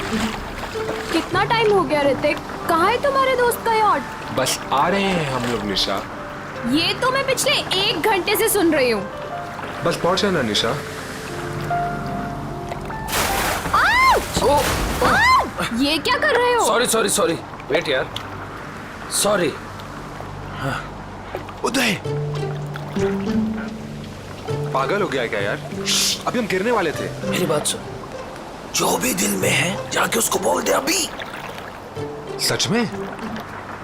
कितना टाइम हो गया ऋतिक? कहाँ है तुम्हारे दोस्त का यॉट? बस आ रहे हैं हम लोग निशा। ये तो मैं पिछले 1 घंटे से सुन रही हूँ। बस पहुंचा ना निशा। ये क्या कर रहे हो? सॉरी सॉरी सॉरी, वेट यार, सॉरी। उदय पागल हो गया क्या यार? अभी हम गिरने वाले थे। मेरी बात सुन, जो भी दिल में है जाके उसको बोल दे अभी। सच में?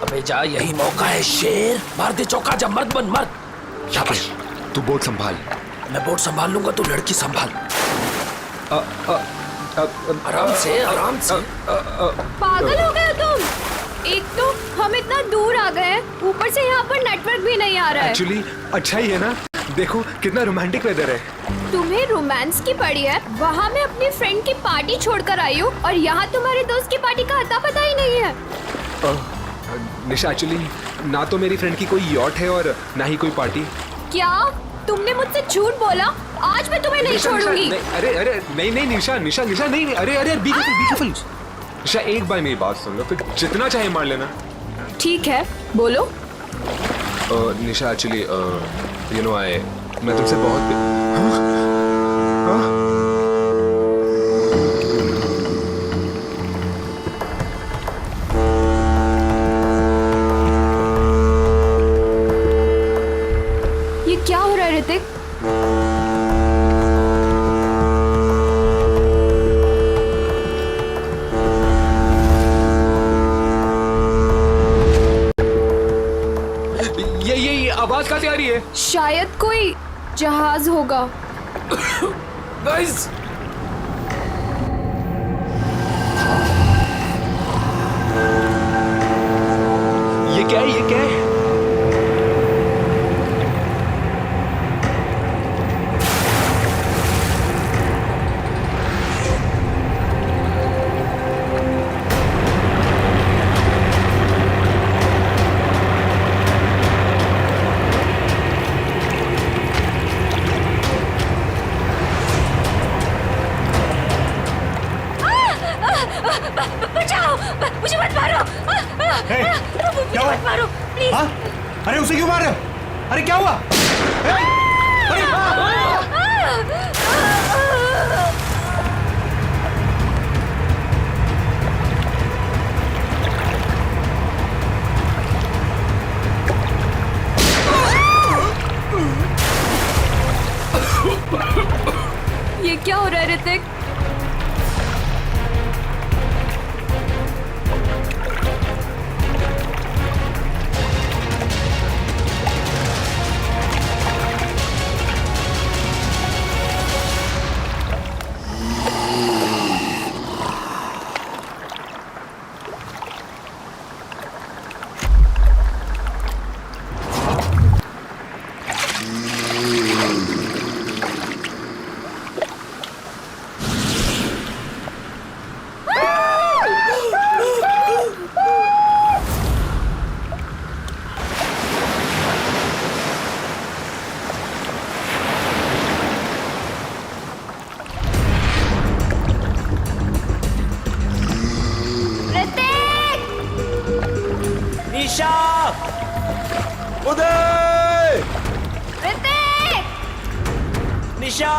अबे जा, यही मौका है शेर। मार दे चौका, जब मर्द बन मर्द। शाबाश, तू बोट संभाल। मैं बोट संभाल लूंगा, तू लड़की संभाल। आराम से आराम से। पागल हो गए हो तुम? एक तो हम इतना दूर आ गए, ऊपर से यहाँ पर नेटवर्क भी नहीं आ रहा है। एक्चुअली अच्छा ही है ना, देखो कितना रोमांटिक वेदर है। तुम्हें रोमांस की पड़ी है? वहाँ मैं अपनी फ्रेंड की पार्टी छोड़कर आई हूँ और यहाँ तुम्हारे दोस्त की पार्टी का अता पता ही नहीं है। निशा एक्चुअली ना तो मेरी फ्रेंड की कोई यॉट है और ना ही कोई पार्टी। क्या तुमने मुझसे झूठ बोला? आज मैं तुम्हें नहीं छोड़ूंगी। अरे अरे नहीं निशा निशा निशा नहीं, अरे अरे बी केयरफुल निशा, एक बार मेरी बात सुन लो, फिर जितना चाहे मार लेना। ठीक है, बोलो। निशा एक्चुअली यू नो मैं तुमसे बहुत ये क्या हो रहा है ऋतिक? ये आवाज कहाँ से आ रही है? शायद कोई जहाज होगा। गाइस, ये क्या है? ये क्या है? बचाओ, मुझे मत मारो। क्या हुआ? मत मारो प्लीज। हाँ? अरे उसे क्यों मार रहे हो? अरे क्या हुआ? ये क्या हो रहा है ऋतिक? निशा! उदय! ऋतिक! निशा!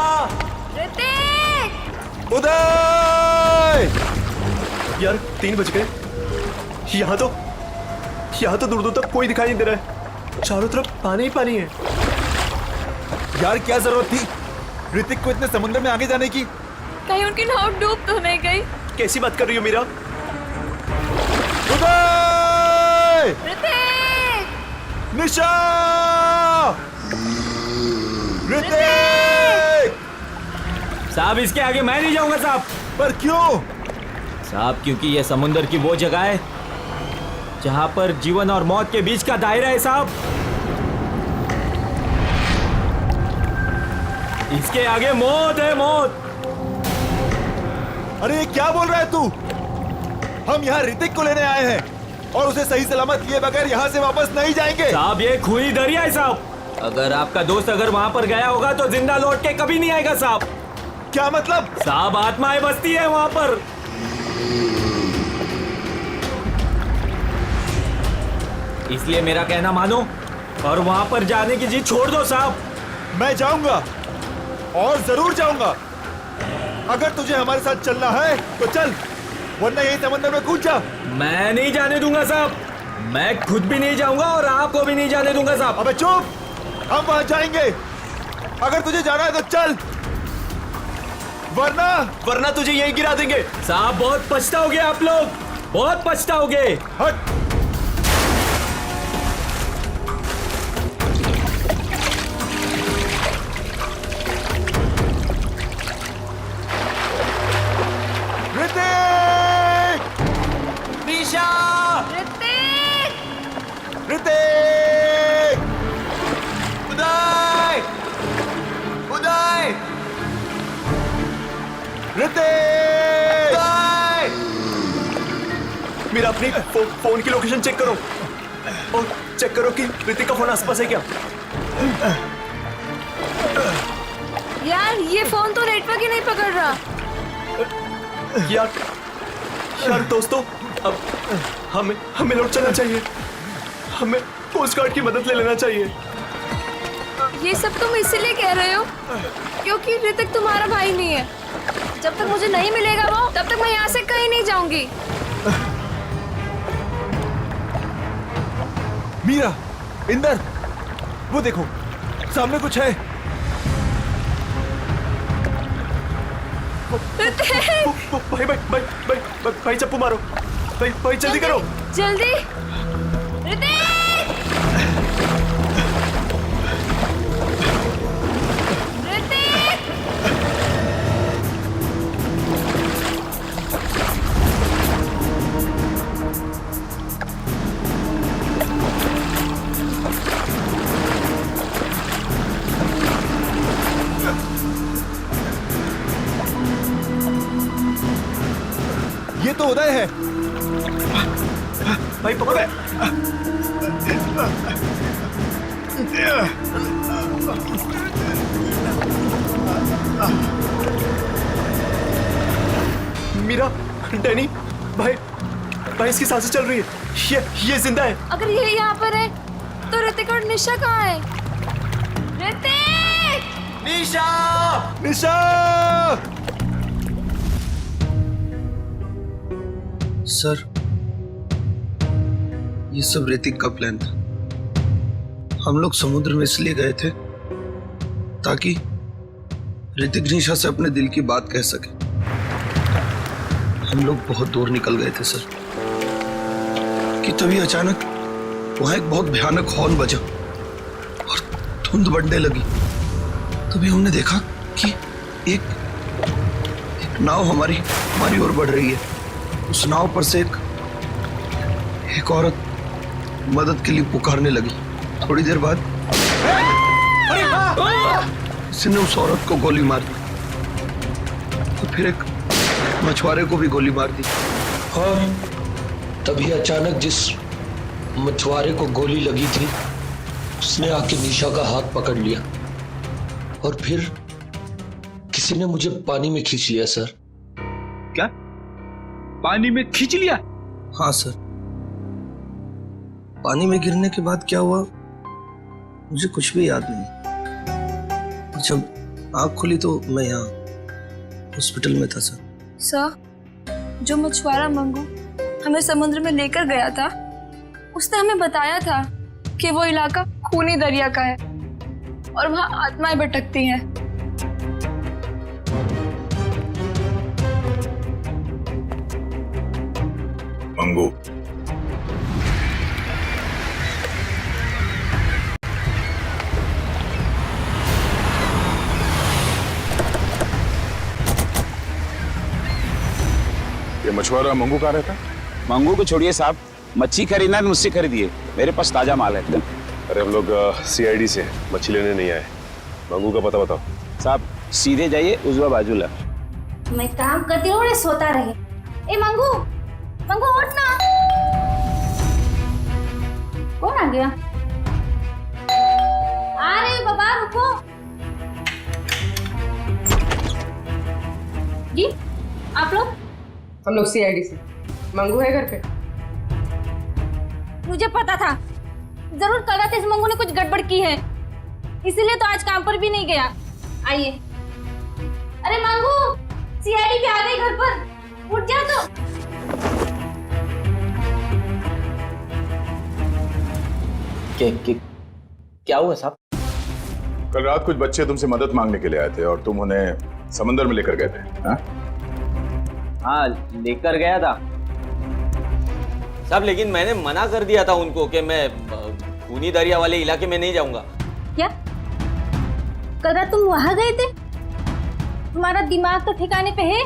ऋतिक! उदय! यार 3 बज गए। यहाँ तो दूर दूर तक कोई दिखाई नहीं दे रहा है। चारों तरफ पानी ही पानी है। यार क्या जरूरत थी ऋतिक को इतने समुद्र में आगे जाने की? कहीं उनकी नाव डूब तो नहीं गई? कैसी बात कर रही हो मीरा? उदय! ऋतिक! निशा! ऋतिक! साहब इसके आगे मैं नहीं जाऊंगा साहब। पर क्यों? साहब क्योंकि यह समुंदर की वो जगह है जहां पर जीवन और मौत के बीच का दायरा है साहब। इसके आगे मौत है, मौत। अरे ये क्या बोल रहा है तू? हम यहाँ ऋतिक को लेने आए हैं और उसे सही सलामत लिए बगैर यहाँ से वापस नहीं जाएंगे। साहब ये खूनी दरिया है साहब। अगर आपका दोस्त अगर वहाँ पर गया होगा तो जिंदा लौट के कभी नहीं आएगा साहब। क्या मतलब? साहब आत्माएं बसती है वहाँ पर। इसलिए मेरा कहना मानो और वहां पर जाने की जिद छोड़ दो साहब। मैं जाऊंगा और जरूर जाऊंगा। अगर तुझे हमारे साथ चलना है तो चल, वरना यही समंदर में कूद जा। मैं नहीं जाने दूंगा साहब, मैं खुद भी नहीं जाऊंगा और आपको भी नहीं जाने दूंगा साहब। अबे चुप, हम वहां जाएंगे। अगर तुझे जाना है तो चल, वरना तुझे यहीं गिरा देंगे। साहब बहुत पछताओगे आप लोग, बहुत पछताओगे। हट। निशा! ऋतिक! उदय! उदय! ऋतिक! उदय! मेरा अपनी फोन की लोकेशन चेक करो और चेक करो कि ऋतिक का फोन आसपास है क्या। यार ये फोन तो नेटवर्क ही नहीं पकड़ रहा। यार दोस्तों, अब हमें लौट चलना चाहिए। हमें कोस्ट गार्ड की मदद ले लेना चाहिए। ये सब तुम इसीलिए कह रहे हो क्योंकि ऋतिक तुम्हारा भाई नहीं है। जब तक मुझे नहीं मिलेगा वो, तब तक मैं यहाँ से कहीं नहीं जाऊंगी। मीरा, इंदर, वो देखो सामने कुछ है। भाई चप्पू मारो। भाई जल्दी करो। जल्दी। ऋतिक! ऋतिक! ये तो उदय है। भाई पकड़े। मीरा, डैनी, भाई इसकी सांसें चल रही है। ये जिंदा है। अगर ये यहाँ पर है तो ऋतिक और निशा कहाँ है? ऋतिक! निशा! निशा! सर, ये सब ऋतिक का प्लान था। हम लोग समुद्र में इसलिए गए थे ताकि ऋतिक निशा से अपने दिल की बात कह सके। हम लोग बहुत दूर निकल गए थे सर कि तभी अचानक वहां एक बहुत भयानक हॉर्न बजा और धुंध बढ़ने लगी। तभी हमने देखा कि एक नाव हमारी ओर बढ़ रही है। उस नाव पर से एक औरत मदद के लिए पुकारने लगी। थोड़ी देर बाद उसने उस औरत को गोली मार दी और फिर एक मछुआरे को भी गोली मार दी। और तभी अचानक जिस मछुआरे को गोली लगी थी उसने आके निशा का हाथ पकड़ लिया और फिर किसी ने मुझे पानी में खींच लिया सर। क्या? पानी में खींच लिया? हाँ सर। पानी में गिरने के बाद क्या हुआ मुझे कुछ भी याद नहीं। जब आँख खुली तो मैं यहाँ हॉस्पिटल में था सर। सर, जो मछुआरा मंगू हमें समुद्र में लेकर गया था, उसने हमें बताया था कि वो इलाका खूनी दरिया का है और वहाँ आत्माएं भटकती हैं। मंगू, ये मछुआरा मंगू कहाँ रहता? मंगू को छोड़िए साहब, मच्छी खरीदना है मुझसे खरीदिए, मेरे पास ताजा माल है एकदम। अरे हम लोग सीआईडी से मच्छी लेने नहीं आए। मंगू का पता बताओ। साहब सीधे जाइए, उजवा बाजू ला। मैं काम करती हूँ, सोता रहे। ए मंगू, मंगू उठ ना। कौन आ गया? आ रहे बाबा, रुको। जी आप लोग हम लोग सीआईडी से। मंगू है घर पे? मुझे पता था जरूर कल रात इस मंगू ने कुछ गड़बड़ की है, इसीलिए तो आज काम पर भी नहीं गया। आइए। अरे मंगू, सीआईडी भी आ गई घर पर, उठ जा तो। क्या हुआ साहब? कल रात कुछ बच्चे तुमसे मदद मांगने के लिए आए थे और तुम उन्हें समंदर में लेकर गए थे। हाँ, लेकर गया था साहब, लेकिन मैंने मना कर दिया था उनको कि मैं खूनी दरिया वाले इलाके में नहीं जाऊंगा। क्या कल रात तुम वहां गए थे? तुम्हारा दिमाग तो ठिकाने पे है?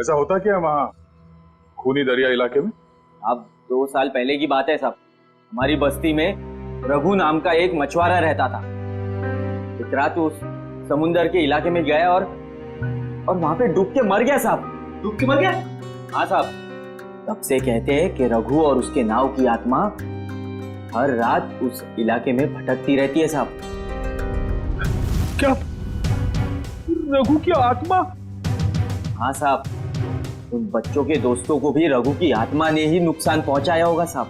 ऐसा होता क्या वहाँ खूनी दरिया इलाके में? अब 2 साल पहले की बात है साहब, हमारी बस्ती में रघु नाम का एक मछुआरा रहता था। एक रात उस समुंदर के इलाके में गया और वहां पे डूब के मर गया साहब। डूब के मर गया? हाँ साहब, तब से कहते हैं कि रघु और उसके नाव की आत्मा हर रात उस इलाके में भटकती रहती है साहब। क्या रघु की आत्मा? हाँ साहब, उन बच्चों के दोस्तों को भी रघु की आत्मा ने ही नुकसान पहुंचाया होगा साहब।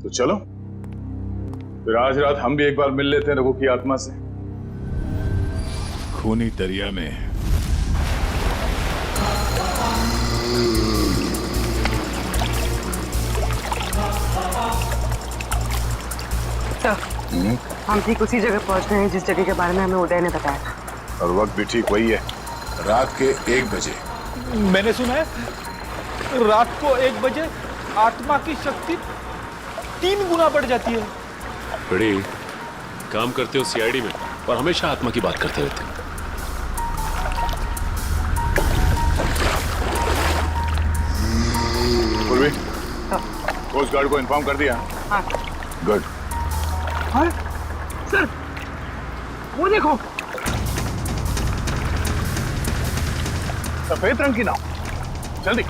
तो चलो फिर आज रात हम भी एक बार मिल लेते हैं रघु की आत्मा से। खूनी दरिया में हम ठीक उसी जगह पहुंच गए हैं जिस जगह के बारे में हमें उदय ने बताया था। और वक्त भी ठीक वही है, रात के 1 बजे। मैंने सुना है रात को 1 बजे आत्मा की शक्ति 3 गुना बढ़ जाती है। बड़ी काम करते हो सीआईडी में और हमेशा आत्मा की बात करते रहते हो। पूर्वी, कोस्ट गार्ड को इन्फॉर्म कर दिया? हाँ। गुड। हाँ सर, वो देखो सफेद रंग की नाव, जल्दी।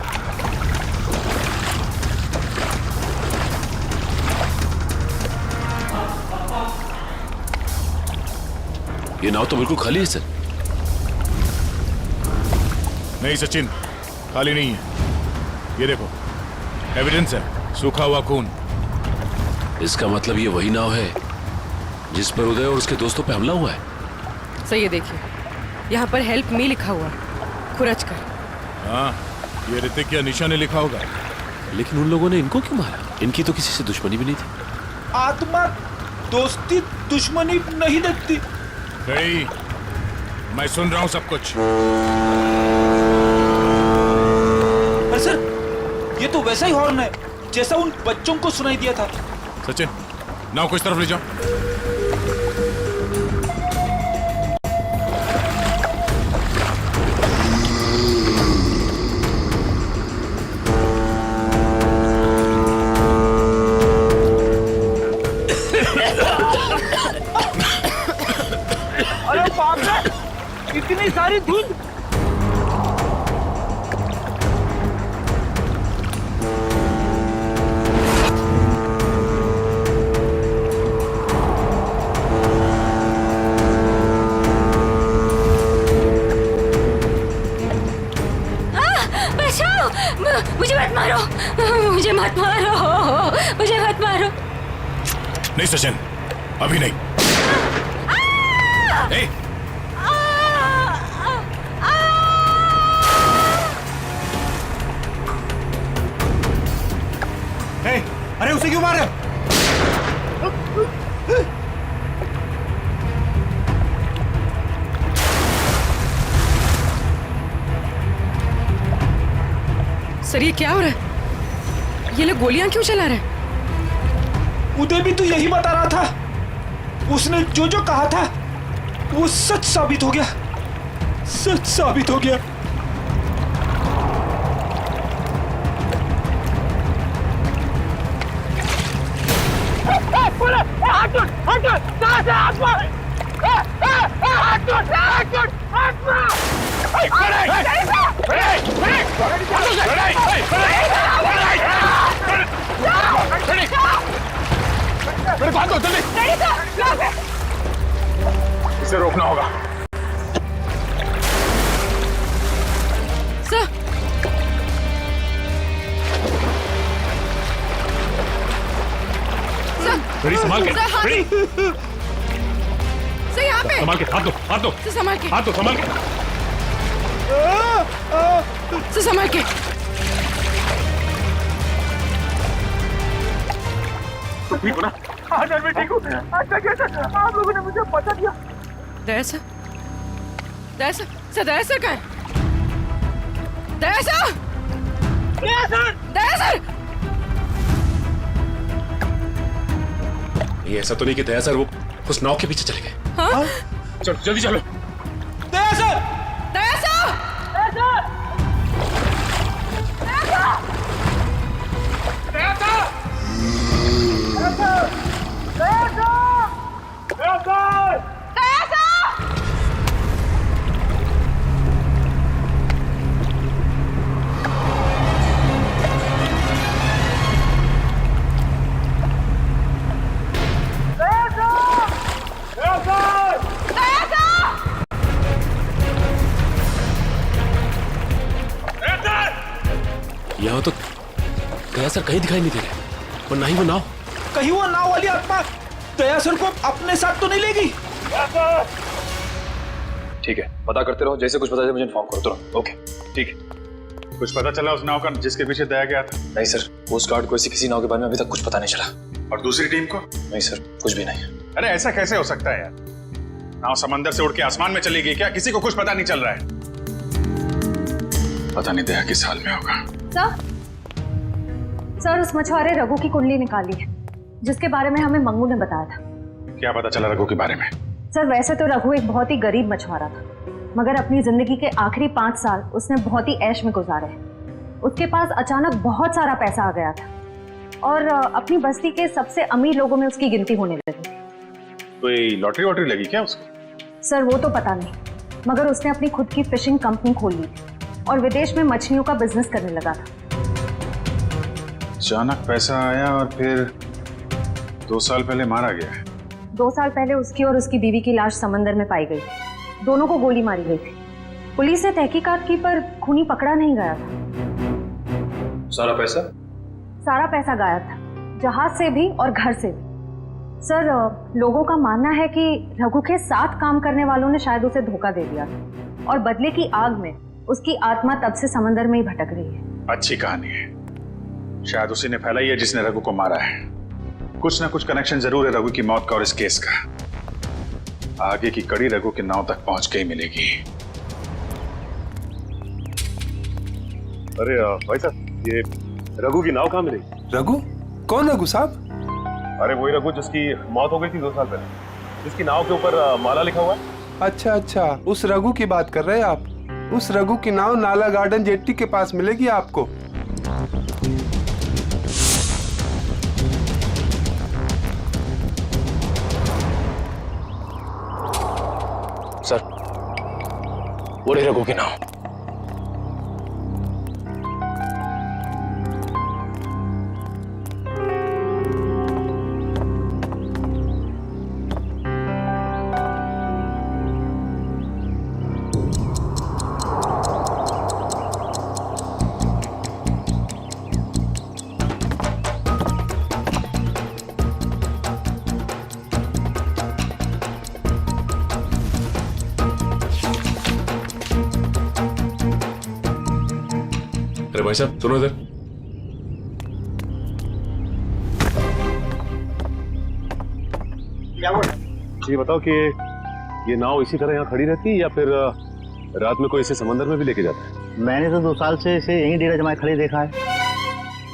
ये नाव तो बिल्कुल खाली है सर। नहीं सचिन, खाली नहीं है। ये देखो, एविडेंस है, सूखा हुआ खून। इसका मतलब ये वही नाव है जिस पर उदय और उसके दोस्तों पे हमला हुआ है। सही है, देखिए यहाँ पर हेल्प मी लिखा हुआ है, खुरच कर। हाँ, ये ऋतिक या निशा ने लिखा होगा। लेकिन उन लोगों ने इनको क्यों मारा? इनकी तो किसी से दुश्मनी भी नहीं थी। आत्मा दोस्ती दुश्मनी नहीं देखती। गई, मैं सुन रहा हूँ सब कुछ। सर, ये तो वैसा ही हॉर्न है जैसा उन बच्चों को सुनाई दिया था। सचिन, नाव को इस तरफ ले जाओ। अरे बाप रे, इतनी सारी धुंध। मुझे मत मारो, मुझे मत मारो, मुझे मत मारो। नहीं सचिन, अभी नहीं। ए! अरे उसे क्यों मार रहे हो? सर, ये क्या हो रहा है? ये लोग गोलियां क्यों चला रहे हैं? उदय भी तो यही बता रहा था। उसने जो जो कहा था वो सच साबित हो गया, सच साबित हो गया। इसे रोकना होगा। आगे सर, यहाँ पे संभाल के, हाथ दो, हाथ दो, सर, संभाल के, हाथ दो, संभाल के। सर, संभाल के। ठीक हो ना? हाँ सर, मैं ठीक हूँ। अच्छा कैसे आप लोगों ने मुझे बता दिया? दया सर, दया सर, सर दया सर कहाँ है? दया सर, दया सर, दया सर। ये ऐसा तो नहीं कि दया सर वो उस नाव के पीछे चले गए? हाँ? चलो जल्दी चलो। दया सर, दया सर, दया सर, दया सर, दया सर, दया सर, दया सर, दया सर। यहाँ तो दया सर कहीं दिखाई नहीं दे रहे, और ना ही वो नाव। कहीं वो नाव वाली आत्मा दया सर को अपने साथ तो नहीं लेगी? ठीक है, पता करते रहो, जैसे कुछ पता चले मुझे इन्फॉर्म करो तुरंत। ओके ठीक है। कुछ पता चला उस नाव का जिसके पीछे दया गया था? नहीं सर, कोस्ट गार्ड को ऐसी किसी नाव के बारे में अभी तक कुछ पता नहीं चला। और दूसरी टीम को? नहीं सर, कुछ भी नहीं। अरे ऐसा कैसे हो सकता है यार? नाव समंदर से उड़ के आसमान में चली गई क्या? किसी को कुछ पता नहीं चल रहा है। पता नहीं दया किस हाल में होगा। सर उस मछुआरे रघु की कुंडली निकाली है, जिसके बारे में हमें मंगू ने बताया था। क्या पता चला रघु के बारे में? सर वैसे तो रघु एक बहुत ही गरीब मछुआरा था, मगर अपनी जिंदगी के आखिरी 5 साल उसने बहुत ही ऐश में गुजारे हैं। उसके पास अचानक बहुत सारा पैसा आ गया था और अपनी बस्ती के सबसे अमीर लोगों में उसकी गिनती होने लगी। कोई लॉटरी वॉटरी लगी क्या उसको? सर वो तो पता नहीं, मगर उसने अपनी खुद की फिशिंग कंपनी खोल ली थी और विदेश में मछलियों का बिजनेस करने लगा था। अचानक पैसा आया और फिर 2 साल पहले मारा गया है। 2 साल पहले उसकी और उसकी बीवी की लाश समंदर में पाई गई। दोनों को गोली मारी गई थी। पुलिस ने तहकीकात की पर खूनी पकड़ा नहीं गया था। सारा पैसा? सारा पैसा गायब था, जहाज से भी और घर से भी। सर लोगों का मानना है कि रघु के साथ काम करने वालों ने शायद उसे धोखा दे दिया और बदले की आग में उसकी आत्मा तब से समंदर में ही भटक रही है। अच्छी कहानी है, शायद उसी ने फैलाई है जिसने रघु को मारा है। कुछ ना कुछ कनेक्शन जरूर है रघु की मौत का और इस केस का। आगे की कड़ी रघु के नाव तक पहुंच के ही मिलेगी। अरे भाई साहब, ये रघु की नाव कहाँ मिली? रघु? कौन रघु साहब? अरे वही रघु जिसकी मौत हो गई थी 2 साल पहले, जिसकी नाव के ऊपर माला लिखा हुआ है। अच्छा अच्छा, उस रघु की बात कर रहे हैं आप। उस रघु की नाव नाला गार्डन जेट्टी के पास मिलेगी आपको। सर वो रही रघु की नाव। अरे भाई साहब सुनो इधर। ये बताओ कि ये नाव इसी तरह यहाँ खड़ी रहती है या फिर रात में कोई इसे समंदर में भी लेके जाता है? मैंने तो 2 साल से इसे यहीं डेरा जमाए खड़े देखा है।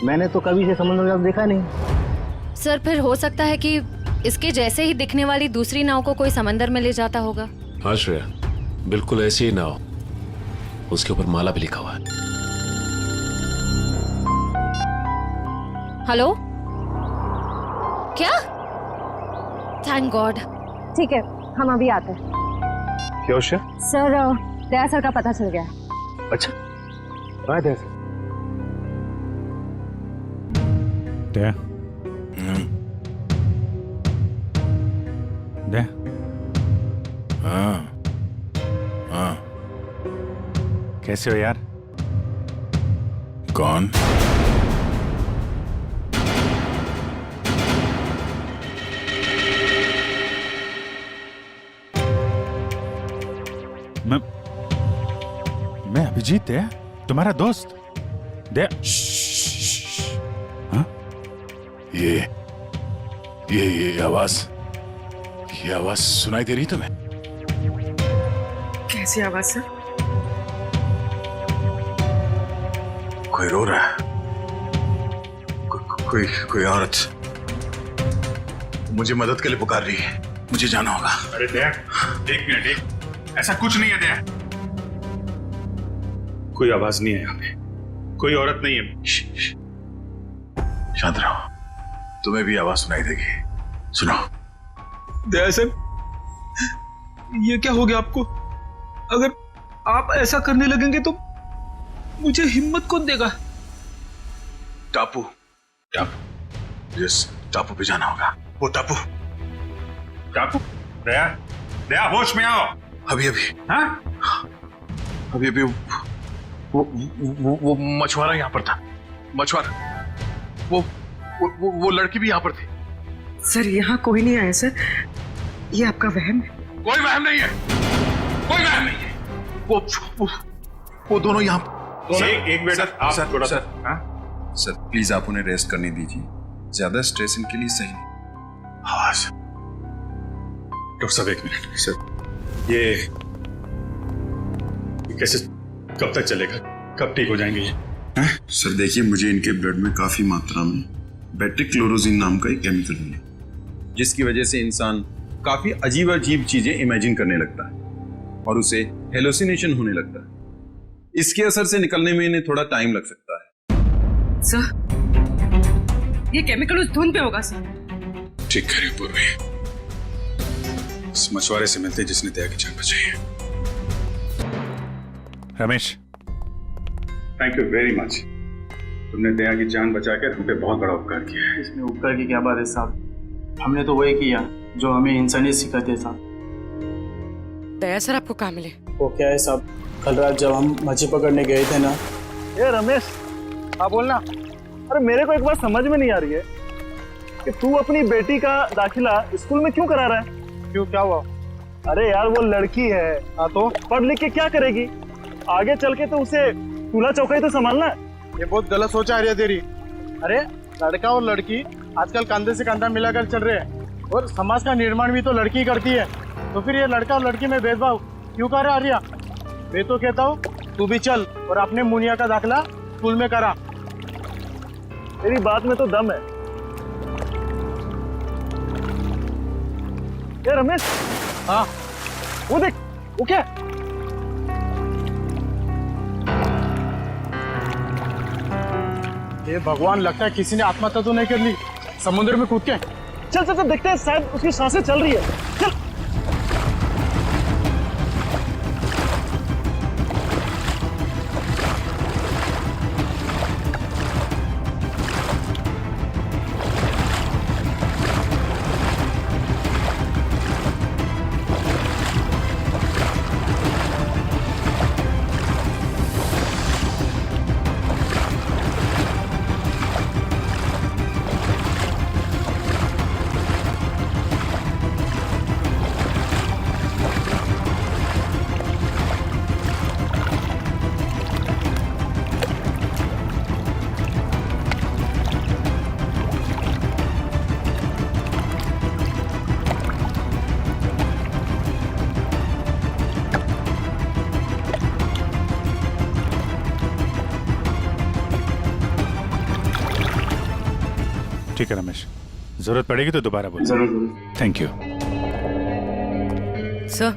मैंने तो कभी इसे समुद्र में देखा नहीं। सर फिर हो सकता है कि इसके जैसे ही दिखने वाली दूसरी नाव को कोई समंदर में ले जाता होगा। हाँ श्रेया, बिल्कुल ऐसी ही नाव, उसके ऊपर माला भी लिखा हुआ है। हेलो, क्या? Thank God. ठीक है, हम अभी आते हैं। क्या हो श्रेया? सर दया सर का पता चल गया। अच्छा, कहाँ दया? दया, दया, हाँ हाँ, कैसे हो यार? कौन? मैं अभिजीत दया, तुम्हारा दोस्त दया। हाँ? ये आवाज सुनाई दे रही तुम्हें? कैसी आवाज सर? कोई रो रहा है, कोई औरत मुझे मदद के लिए पुकार रही है, मुझे जाना होगा। अरे दया, एक मिनट, ऐसा कुछ नहीं है दया, कोई आवाज नहीं है यहाँ पे, कोई औरत नहीं है। शांत रहो, तुम्हें भी आवाज सुनाई देगी, सुनो। दया सर, ये क्या हो गया आपको? अगर आप ऐसा करने लगेंगे तो मुझे हिम्मत कौन देगा? टापू जिस टापू पे जाना होगा, वो टापू। दया होश में आओ। अभी हाँ? अभी वो मछुआरा यहाँ पर था, मछुआरा, वो लड़की भी यहाँ पर थी। सर यहाँ कोई नहीं आया सर, ये आपका वहम है। कोई वहम नहीं है, कोई वहम नहीं है। वो दोनों यहाँ। एक मिनट, आप थोड़ा सा। सर प्लीज आप उन्हें रेस्ट करने दीजिए, ज्यादा स्ट्रेस इनके लिए सही नहीं। हाँ सर। डॉक्टर साहब एक मिनट सर, ये कैसे, कब तक चलेगा, कब ठीक हो जाएंगे ये? सर देखिए, मुझे इनके ब्लड में काफी मात्रा में बेट्रिक क्लोरोजिन नाम का एक केमिकल मिला, जिसकी वजह से इंसान काफी अजीब अजीब चीजें इमेजिन करने लगता है और उसे हेलुसिनेशन होने लगता है। इसके असर से निकलने में इन्हें थोड़ा टाइम लग सकता है। सर ये केमिकल उस धुंध पे होगा सर। ठीक कह रही पूर्वी, इस मछुआरे से मिलते जिसने दया की जान बचाई है। Ramesh, thank you very much, तुमने दया की जान बचाकर हम पे बहुत बड़ा उपकार किया है। इसमें उपकार की क्या बात है साहब, हमने तो वही किया जो हमें इंसानियत सिखाते साहब। दया सर आपको कहाँ मिले? वो क्या है साहब, कल रात जब हम मछली पकड़ने गए थे ना। ए रमेश, हाँ बोलना। अरे मेरे को एक बात समझ में नहीं आ रही है कि तू अपनी बेटी का दाखिला स्कूल में क्यों करा रहा है? क्यों, क्या हुआ? अरे यार वो लड़की है, हाँ तो पढ़ लिख के क्या करेगी? आगे चल के तो उसे चूल्हा चौका तो संभालना है। ये बहुत गलत सोच आ रही है तेरी। अरे लड़का और लड़की आजकल कंधे से कंधा मिलाकर चल रहे हैं और समाज का निर्माण भी तो लड़की करती है, तो फिर ये लड़का और लड़की में भेदभाव क्यों कर रहा है आर्या? मैं तो कहता हूँ तू भी चल और अपने मुनिया का दाखिला स्कूल में करा। तेरी बात में तो दम है। ए रमेश, हाँ वो देख, वो क्या? ये भगवान, लगता है किसी ने आत्महत्या तो नहीं कर ली समुद्र में कूद के। चल चल चल देखते हैं, शायद उसकी सांसें चल रही है। चल। ठीक है रमेश, जरूरत पड़ेगी तो दोबारा बोल। जरूर। Thank you. सर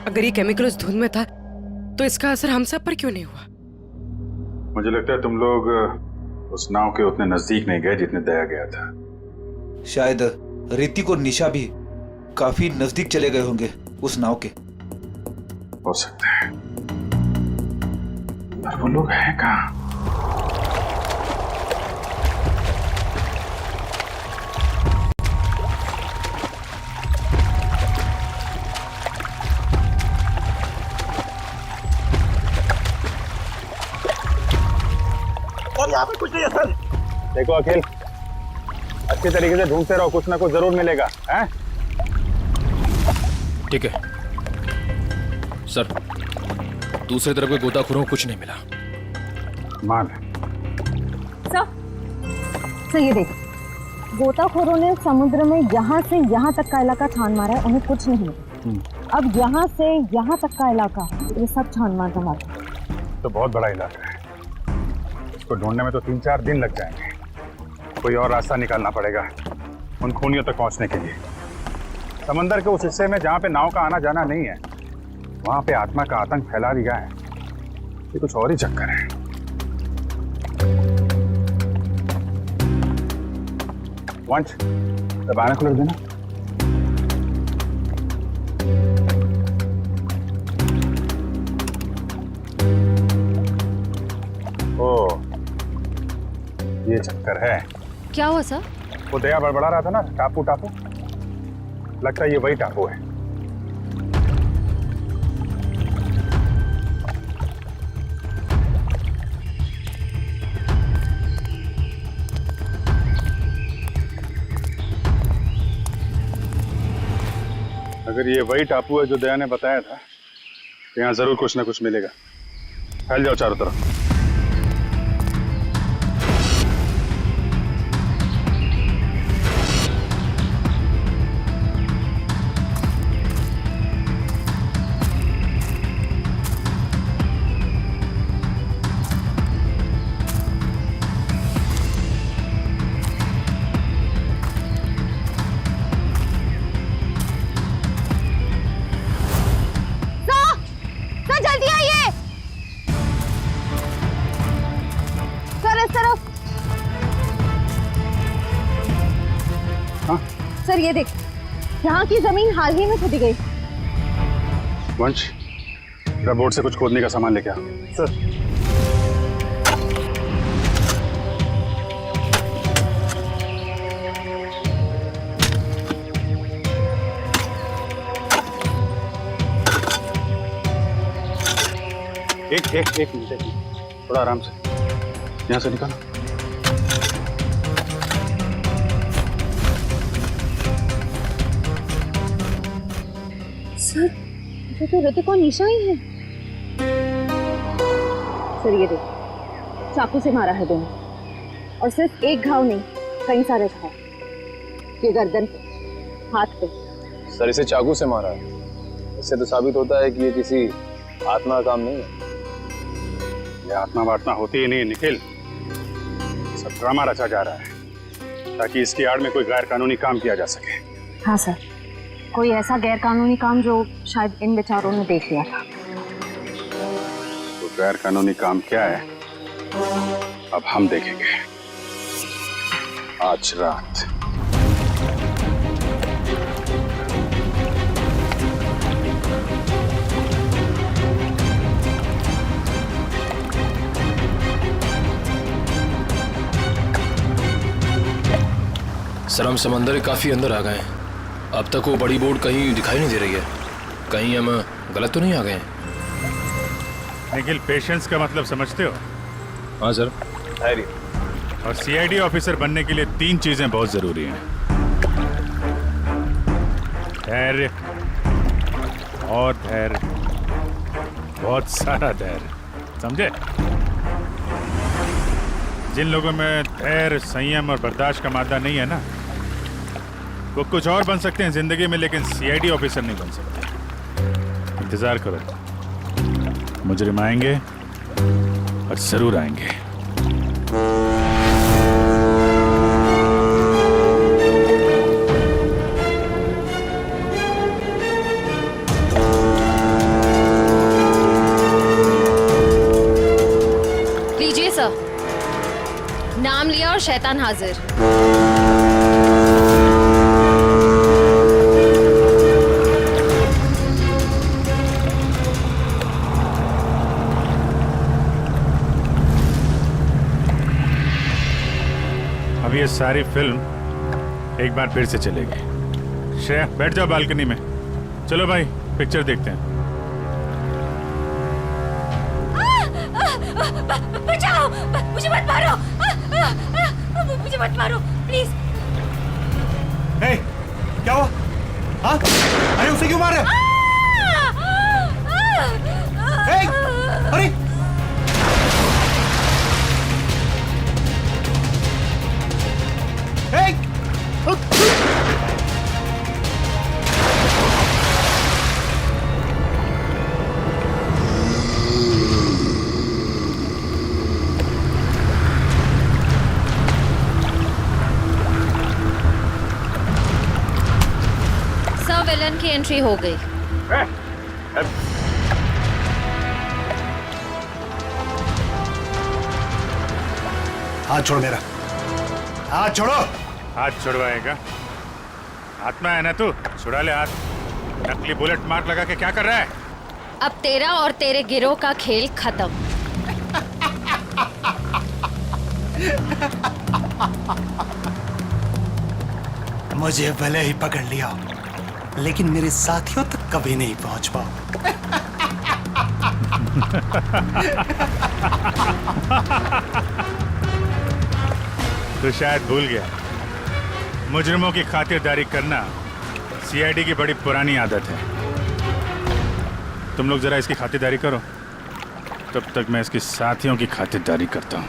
अगर ये केमिकल उस धुंध में था तो इसका असर हम सब पर क्यों नहीं हुआ? मुझे लगता है तुम लोग उस नाव के उतने नजदीक नहीं गए जितने दया गया था। शायद ऋतिक और निशा भी काफी नजदीक चले गए होंगे उस नाव के। हो सकता है, पर वो लोग हैं कहाँ? यहाँ पे कुछ नहीं है सर। देखो अखिल, अच्छी तरीके से ढूंढते रहो, कुछ ना कुछ जरूर मिलेगा। हैं? ठीक है, सर, दूसरी तरफ के गोताखोरों को कुछ नहीं मिला। मान सर ये देख, गोताखोरों ने समुद्र में यहाँ से यहाँ तक का इलाका छान मारा है, उन्हें कुछ नहीं मिला। अब यहाँ से यहाँ तक का इलाका ये सब छान मार हमारा। तो बहुत बड़ा इलाका है, इसको ढूंढने में तो 3-4 दिन लग जाएंगे। कोई और रास्ता निकालना पड़ेगा उन खूनियों तक पहुंचने के लिए। समंदर के उस हिस्से में जहाँ पे नाव का आना जाना नहीं है, वहां पे आत्मा का आतंक फैला दिया है। ये कुछ और ही चक्कर है। वंश, दबाना खुल देना। ओ, ये चक्कर है। क्या हुआ सर? वो दया बड़बड़ा रहा था ना, टापू टापू, लगता है ये वही टापू है। अगर ये वही टापू है जो दया ने बताया था, तो यहाँ जरूर कुछ ना कुछ मिलेगा। फैल जाओ चारों तरफ। सर ये देख, यहाँ की जमीन हाल ही में खुदी गई। वंश, जरा बोट से कुछ खोदने का सामान लेके आ। सर। एक मिनट, थोड़ा आराम से, यहाँ से निकालो। सर, ये तो ऋतिक और निशा ही है। सर ये देख, चाकू से मारा है दोनों, और सिर्फ एक घाव नहीं, कई सारे घाव। ये गर्दन पे, हाथ पे। सर, इसे चाकू से मारा है, इससे तो साबित होता है कि ये किसी आत्मा का काम नहीं है। ये आत्मा वात्मा होती ही नहीं निखिल, सब ड्रामा रचा जा रहा है ताकि इसकी आड़ में कोई गैर कानूनी काम किया जा सके। हाँ सर, कोई ऐसा गैर कानूनी काम जो शायद इन बेचारों ने देख लिया था। तो गैर कानूनी काम क्या है, अब हम देखेंगे आज रात। सर, हम समंदर के काफी अंदर आ गए हैं। अब तक वो बड़ी बोट कहीं दिखाई नहीं दे रही है। कहीं हम गलत तो नहीं आ गए? निखिल, पेशेंस का मतलब समझते हो? हाँ सर। धैर्य। और सीआईडी ऑफिसर बनने के लिए 3 चीजें बहुत जरूरी हैं। धैर्य और धैर्य, बहुत सारा धैर्य, समझे? जिन लोगों में धैर्य, संयम और बर्दाश्त का मादा नहीं है ना, वो कुछ और बन सकते हैं जिंदगी में, लेकिन सीआईडी ऑफिसर नहीं बन सकते। इंतजार करो, मुजरिम आएंगे और जरूर आएंगे। लीजिए सर, नाम लिया और शैतान हाजिर। अब ये सारी फिल्म एक बार फिर से चलेगी। श्रेया, बैठ जाओ बालकनी में। चलो भाई, पिक्चर देखते हैं। बचाओ, मुझे मत मारो, मुझे मत मारो प्लीज। क्या हुआ? हाँ? अरे उसे क्यों मार रहे? एंट्री हो गई। हाथ छोड़ मेरा, हाथ छोड़ो। हाथ छुड़वाएगा? आत्मा है ना तू, छुड़ा ले हाथ। नकली बुलेट मार्क लगा के क्या कर रहा है? अब तेरा और तेरे गिरोह का खेल खत्म। मुझे भले ही पकड़ लिया, लेकिन मेरे साथियों तक कभी नहीं पहुंच पाओ। तो शायद भूल गया, मुजरिमों की खातिरदारी करना सीआईडी की बड़ी पुरानी आदत है। तुम लोग जरा इसकी खातिरदारी करो, तब तक मैं इसके साथियों की खातिरदारी करता हूं।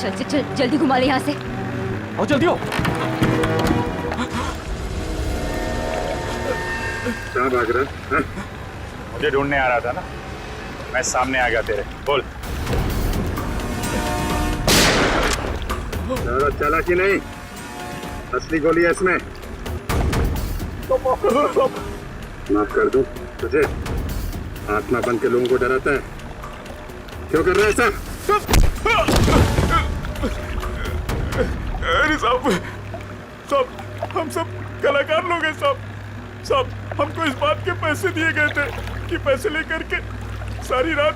चल चल चल, जल्दी घुमा ले यहाँ से। आओ जल्दी हो। कहाँ भाग रहा है? मुझे ढूंढने आ रहा था ना, मैं सामने आ गया तेरे। बोल। ज्यादा चालाकी नहीं, असली गोली है इसमें। माफ कर दूं तुझे, आत्मा बन के लोगों को डराता है। क्यों कर रहा है ऐसा? अरे साहब, हम सब कलाकार लोग हैं साहब। हमको इस बात के पैसे दिए गए थे कि पैसे लेकर के सारी रात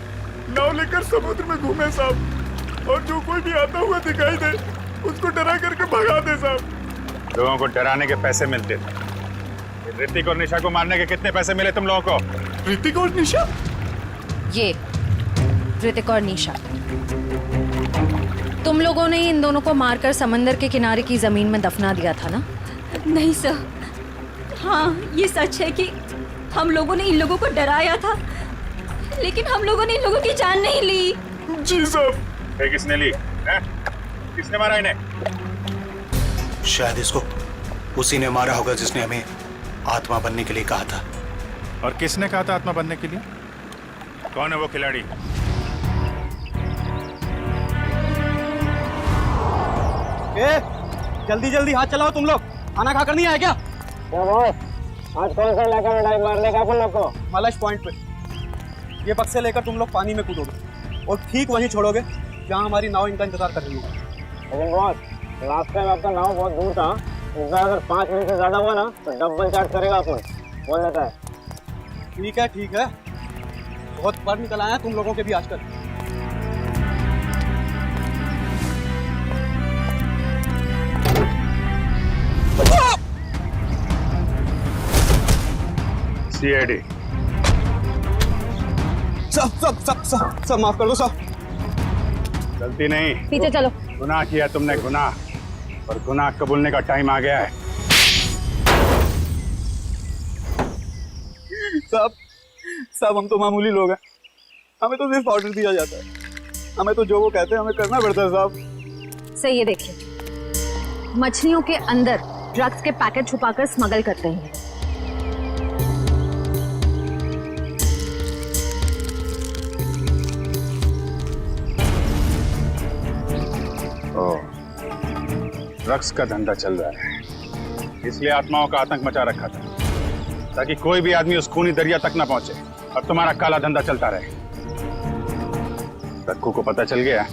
नाव लेकर समुद्र में घूमे साहब, और जो कोई भी आता हुआ दिखाई दे उसको डरा करके भगा दे साहब। लोगों को डराने के पैसे मिलते थे। ऋतिक और निशा को मारने के कितने पैसे मिले तुम लोगों को? ऋतिक और निशा? ये ऋतिक और निशा, तुम लोगों ने इन दोनों को मारकर समंदर के किनारे की जमीन में दफना दिया था ना? नहीं सर, हाँ ये सच है कि हम लोगों ने इन लोगों को डराया था, लेकिन हम लोगों ने इन लोगों की जान नहीं ली। जी साहब। फिर किसने ली है? किसने मारा इन्हें? शायद इसको उसी ने मारा होगा जिसने हमें आत्मा बनने के लिए कहा था। और किसने कहा था आत्मा बनने के लिए? कौन है वो खिलाड़ी? जल्दी जल्दी हाथ चलाओ तुम लोग, खाना खाकर नहीं आए क्या? आज कौन सा इलाका में डाइव मारने का अपन लोग को? मलश पॉइंट पे। ये बक्से लेकर तुम लोग पानी में कूदोगे और ठीक वहीं छोड़ोगे जहाँ हमारी नाव इनका इंतजार कर रही है। लेकिन बॉस, लास्ट टाइम आपका नाव बहुत दूर था, इस बार अगर 5 मिनट से ज्यादा हुआ ना तो डबल चार्ज करेगा अपन, बोल देता है। ठीक है, बहुत बार निकल आया तुम लोगों के भी आजकल। सीआईडी। सब माफ कर दो साहब। गलती नहीं, पीछे चलो। गुनाह किया तुमने, गुनाह, और गुनाह कबूलने का टाइम आ गया है। साहब हम तो मामूली लोग हैं, हमें तो सिर्फ ऑर्डर दिया जाता है, हमें तो जो वो कहते हैं हमें करना पड़ता है साहब। सही ये देखिए, मछलियों के अंदर ड्रग्स के पैकेट छुपाकर स्मगल करते हैं। ड्रग्स का धंधा चल रहा है, इसलिए आत्माओं का आतंक मचा रखा था, ताकि कोई भी आदमी उस खूनी दरिया तक ना पहुंचे और तुम्हारा काला धंधा चलता रहे। रक्कू को पता चल गया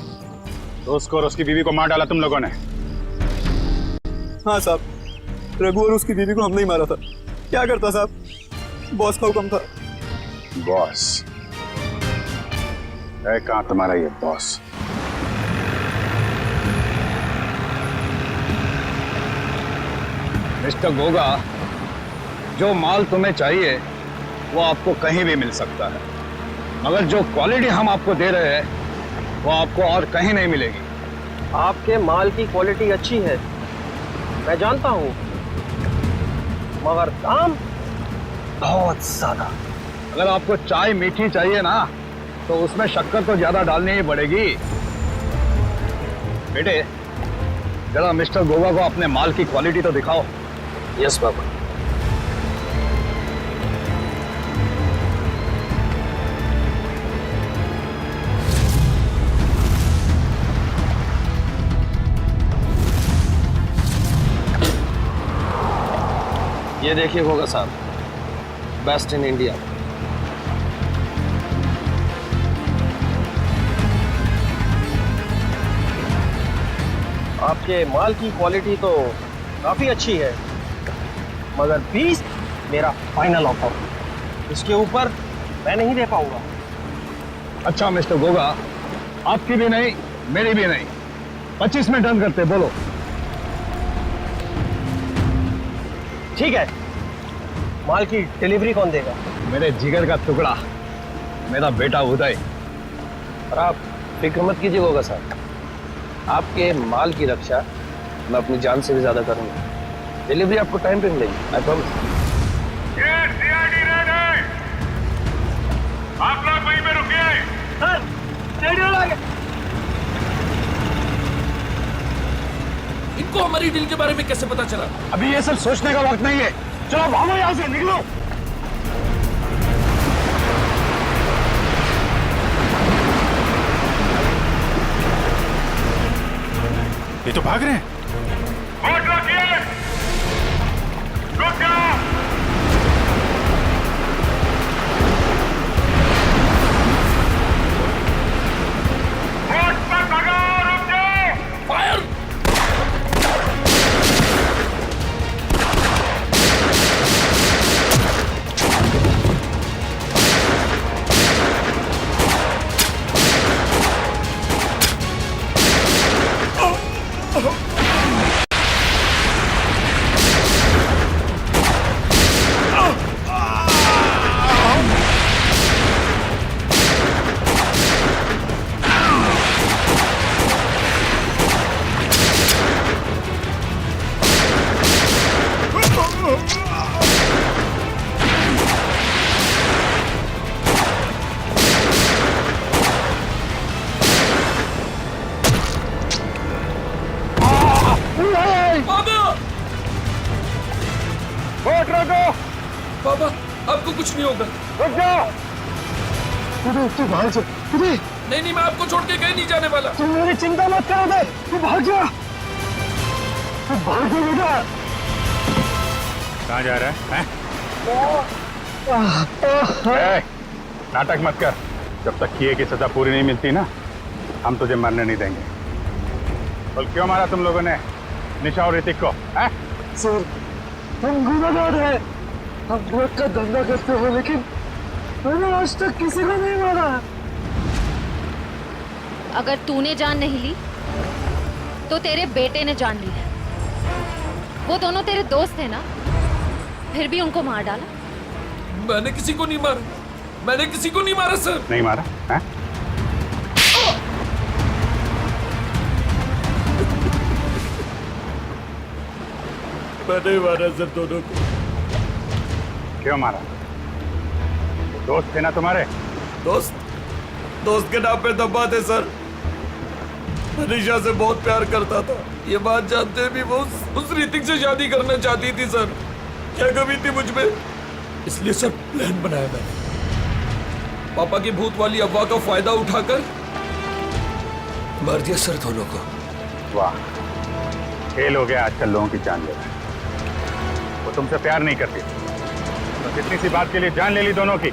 तो उसको और उसकी बीवी को मार डाला तुम लोगों ने। हाँ साहब, रघु और उसकी बीवी को हमने ही मारा था। क्या करता साहब, बॉस का हुक्म था। बॉस है कहाँ तुम्हारा ये बॉस? मिस्टर गोगा, जो माल तुम्हें चाहिए वो आपको कहीं भी मिल सकता है, मगर जो क्वालिटी हम आपको दे रहे हैं वो आपको और कहीं नहीं मिलेगी। आपके माल की क्वालिटी अच्छी है, मैं जानता हूँ, मगर दाम बहुत ज्यादा। अगर आपको चाय मीठी चाहिए ना तो उसमें शक्कर तो ज्यादा डालनी ही पड़ेगी। बेटे जरा मिस्टर गोगा को अपने माल की क्वालिटी तो दिखाओ। Yes papa. ये देखिए गोगा साहब, बेस्ट इन इंडिया। आपके माल की क्वालिटी तो काफी अच्छी है, मगर 20 मेरा फाइनल ऑफर, इसके ऊपर मैं नहीं दे पाऊंगा। अच्छा मिस्टर गोगा, आपकी भी नहीं मेरी भी नहीं, 25 में डन करते, बोलो। ठीक है, माल की डिलीवरी कौन देगा? मेरे जिगर का टुकड़ा, मेरा बेटा उदय। और आप फिक्र मत कीजिए गोगा साहब, आपके माल की रक्षा मैं अपनी जान से भी ज्यादा करूंगा। डिलीवरी आपको टाइम पे मिलेगी, आई प्रॉमिस। आप लोग वहीं पे रुकिए। सर, रेडियो लगे। इनको हमारी डील के बारे में कैसे पता चला? अभी ये सब सोचने का वक्त नहीं है, चलो भागो यहाँ से, निकलो। ये तो भाग रहे हैं। रुक जाओ। फायर! पापा, आपको कुछ नहीं होगा। रुक जाओ। तू भाग जा। नहीं, मैं आपको छोड़ के कहीं नहीं जाने वाला। तुम मेरी चिंता मत करो बे, तू भाग जा। तू भाग जा बेटा। कहाँ जा रहा है? नाटक मत कर, जब तक किए की सजा पूरी नहीं मिलती ना, हम तुझे मरने नहीं देंगे। बोल क्यों मारा तुम लोगों ने निशा और ऋतिक को? सर, हम गुनहगार हैं, हम ड्रग का धंधा करते हो, लेकिन मैंने आज तक किसी को नहीं मारा। अगर तूने जान नहीं ली तो तेरे बेटे ने जान ली है। वो दोनों तेरे दोस्त थे ना, फिर भी उनको मार डाला। मैंने किसी को नहीं मारा, मैंने किसी को नहीं मारा सर। नहीं मारा है? मैंने मारा सर दोनों को। क्यों मारा? दोस्त थे ना तुम्हारे? दोस्त के नाम पे दबा थे सर। मैं निशा से बहुत प्यार करता था, ये बात जानते भी वो उस ऋतिक से शादी करना चाहती थी सर। क्या कमी थी मुझ में, इसलिए सर प्लान बनाया मैंने। पापा की भूत वाली अफवाह का फायदा उठाकर मार दिया सर दोनों को। वाह, खेल हो गया आजकल लोगों की जान लेना। वो तुमसे प्यार नहीं करती, तो इतनी सी बात के लिए जान ले ली दोनों की।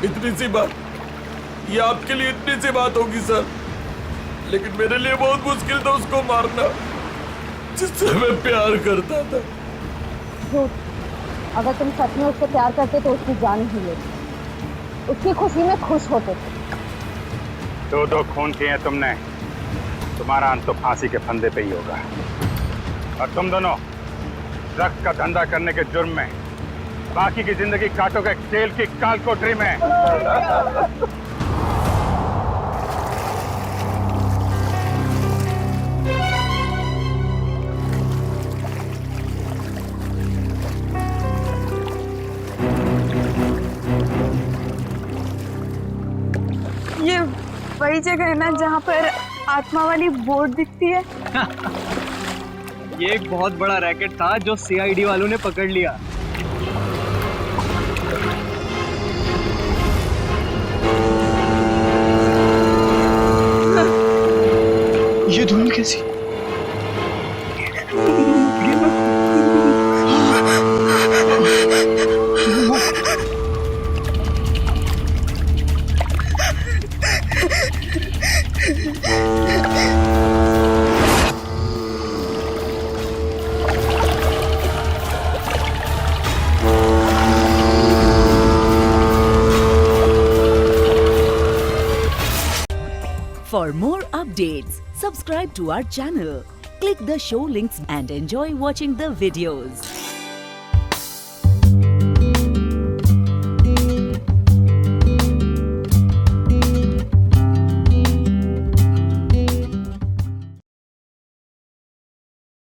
इतनी सी बात? ये आपके लिए इतनी सी बात होगी सर, लेकिन मेरे लिए बहुत मुश्किल था उसको मारना जिससे मैं प्यार करता था। अगर तुम सच में उससे प्यार करते तो उसकी जान ही लेती, उसकी खुशी में खुश होते थे। दो खून किए हैं तुमने, तुम्हारा अंत तो फांसी के फंदे पे ही होगा। और तुम दोनों ड्रग्स का धंधा करने के जुर्म में बाकी की जिंदगी काटोगे जेल की काल कोठरी में। ये वही जगह है ना जहाँ पर आत्मा वाली बोर्ड दिखती है? ये एक बहुत बड़ा रैकेट था जो सीआईडी वालों ने पकड़ लिया। ये धुन कैसी? For more updates, subscribe to our channel, click the show links and enjoy watching the videos.